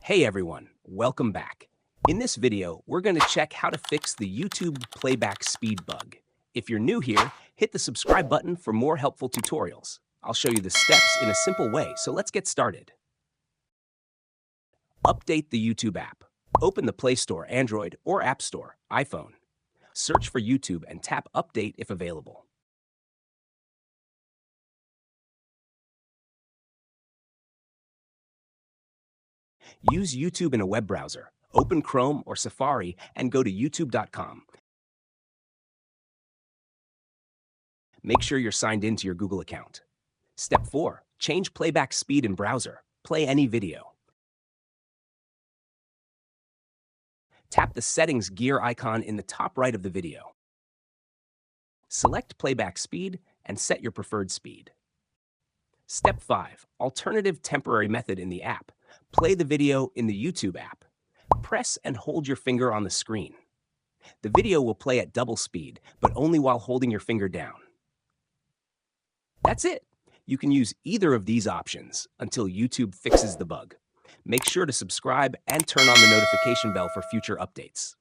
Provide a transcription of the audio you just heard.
Hey everyone, welcome back. In this video, we're going to check how to fix the YouTube playback speed bug. If you're new here, hit the subscribe button for more helpful tutorials. I'll show you the steps in a simple way, so let's get started. Update the YouTube app. Open the Play Store, Android, or App Store, iPhone. Search for YouTube and tap Update if available. Use YouTube in a web browser. Open Chrome or Safari and go to youtube.com. Make sure you're signed into your Google account. Step 4. Change playback speed in browser. Play any video. Tap the Settings gear icon in the top right of the video. Select playback speed and set your preferred speed. Step 5. Alternative temporary method in the app. Play the video in the YouTube app. Press and hold your finger on the screen. The video will play at double speed, but only while holding your finger down. That's it. You can use either of these options until YouTube fixes the bug. Make sure to subscribe and turn on the notification bell for future updates.